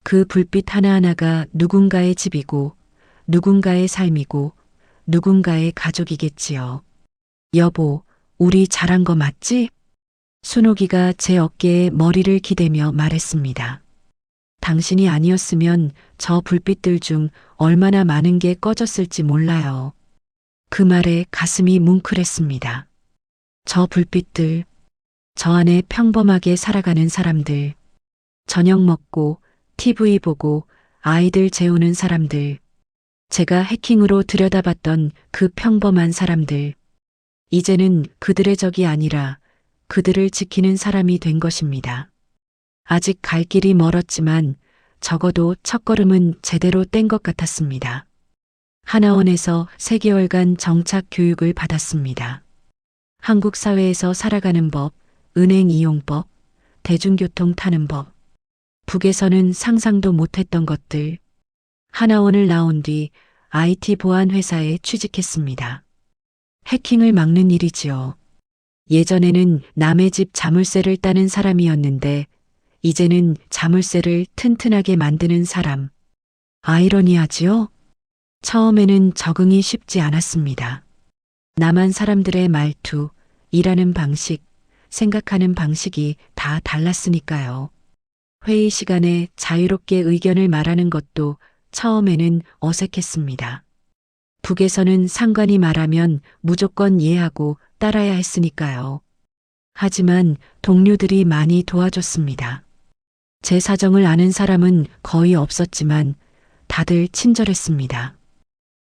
그 불빛 하나하나가 누군가의 집이고 누군가의 삶이고 누군가의 가족이겠지요. 여보, 우리 잘한 거 맞지? 순옥이가 제 어깨에 머리를 기대며 말했습니다. 당신이 아니었으면 저 불빛들 중 얼마나 많은 게 꺼졌을지 몰라요. 그 말에 가슴이 뭉클했습니다. 저 불빛들, 저 안에 평범하게 살아가는 사람들, 저녁 먹고 TV 보고 아이들 재우는 사람들, 제가 해킹으로 들여다봤던 그 평범한 사람들, 이제는 그들의 적이 아니라 그들을 지키는 사람이 된 것입니다. 아직 갈 길이 멀었지만 적어도 첫걸음은 제대로 뗀 것 같았습니다. 하나원에서 3개월간 정착 교육을 받았습니다. 한국 사회에서 살아가는 법, 은행 이용법, 대중교통 타는 법, 북에서는 상상도 못했던 것들. 하나원을 나온 뒤 IT 보안 회사에 취직했습니다. 해킹을 막는 일이지요. 예전에는 남의 집 자물쇠를 따는 사람이었는데 이제는 자물쇠를 튼튼하게 만드는 사람. 아이러니하지요? 처음에는 적응이 쉽지 않았습니다. 남한 사람들의 말투, 일하는 방식, 생각하는 방식이 다 달랐으니까요. 회의 시간에 자유롭게 의견을 말하는 것도 처음에는 어색했습니다. 북에서는 상관이 말하면 무조건 이해하고 따라야 했으니까요. 하지만 동료들이 많이 도와줬습니다. 제 사정을 아는 사람은 거의 없었지만 다들 친절했습니다.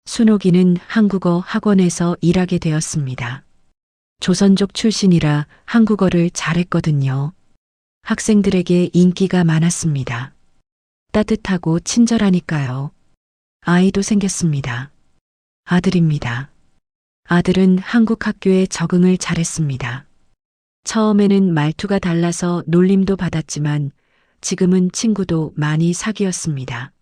순옥이는 한국어 학원에서 일하게 되었습니다. 조선족 출신이라 한국어를 잘했거든요. 학생들에게 인기가 많았습니다. 따뜻하고 친절하니까요. 아이도 생겼습니다. 아들입니다. 아들은 한국 학교에 적응을 잘했습니다. 처음에는 말투가 달라서 놀림도 받았지만 지금은 친구도 많이 사귀었습니다.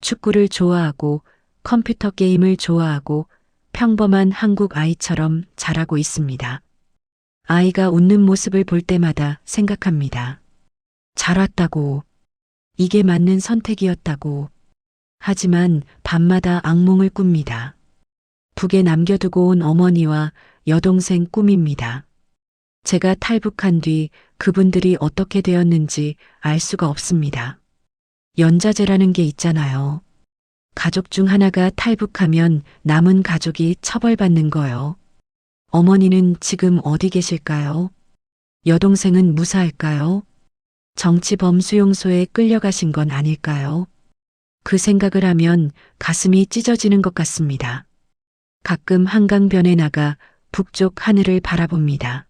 축구를 좋아하고 컴퓨터 게임을 좋아하고 평범한 한국 아이처럼 자라고 있습니다. 아이가 웃는 모습을 볼 때마다 생각합니다. 잘 왔다고. 이게 맞는 선택이었다고. 하지만 밤마다 악몽을 꿉니다. 북에 남겨두고 온 어머니와 여동생 꿈입니다. 제가 탈북한 뒤 그분들이 어떻게 되었는지 알 수가 없습니다. 연좌제라는 게 있잖아요. 가족 중 하나가 탈북하면 남은 가족이 처벌받는 거요. 어머니는 지금 어디 계실까요? 여동생은 무사할까요? 정치범 수용소에 끌려가신 건 아닐까요? 그 생각을 하면 가슴이 찢어지는 것 같습니다. 가끔 한강변에 나가 북쪽 하늘을 바라봅니다.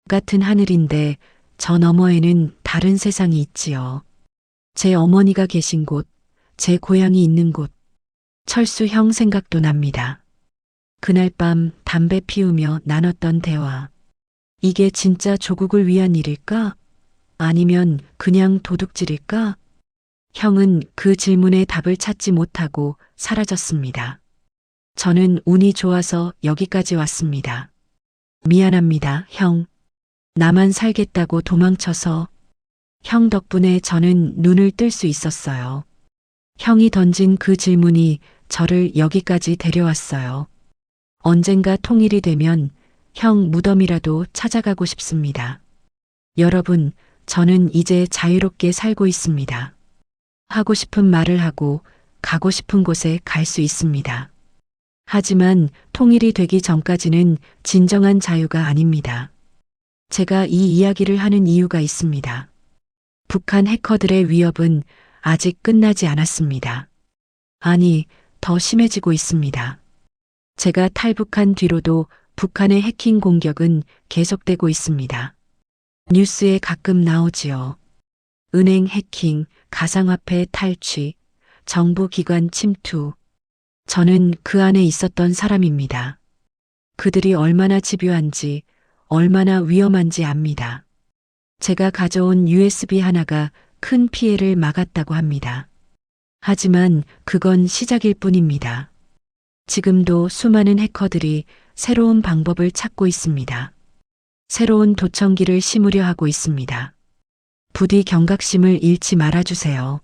같은 하늘인데 저 너머에는 다른 세상이 있지요. 제 어머니가 계신 곳, 제 고향이 있는 곳, 철수 형 생각도 납니다. 그날 밤 담배 피우며 나눴던 대화. 이게 진짜 조국을 위한 일일까? 아니면 그냥 도둑질일까? 형은 그 질문에 답을 찾지 못하고 사라졌습니다. 저는 운이 좋아서 여기까지 왔습니다. 미안합니다, 형. 나만 살겠다고 도망쳐서. 형 덕분에 저는 눈을 뜰 수 있었어요. 형이 던진 그 질문이 저를 여기까지 데려왔어요. 언젠가 통일이 되면 형 무덤이라도 찾아가고 싶습니다. 여러분, 저는 이제 자유롭게 살고 있습니다. 하고 싶은 말을 하고 가고 싶은 곳에 갈 수 있습니다. 하지만 통일이 되기 전까지는 진정한 자유가 아닙니다. 제가 이 이야기를 하는 이유가 있습니다. 북한 해커들의 위협은 아직 끝나지 않았습니다. 아니, 더 심해지고 있습니다. 제가 탈북한 뒤로도 북한의 해킹 공격은 계속되고 있습니다. 뉴스에 가끔 나오지요. 은행 해킹, 가상화폐 탈취, 정부 기관 침투. 저는 그 안에 있었던 사람입니다. 그들이 얼마나 집요한지, 얼마나 위험한지 압니다. 제가 가져온 USB 하나가 큰 피해를 막았다고 합니다. 하지만 그건 시작일 뿐입니다. 지금도 수많은 해커들이 새로운 방법을 찾고 있습니다. 새로운 도청기를 심으려 하고 있습니다. 부디 경각심을 잃지 말아주세요.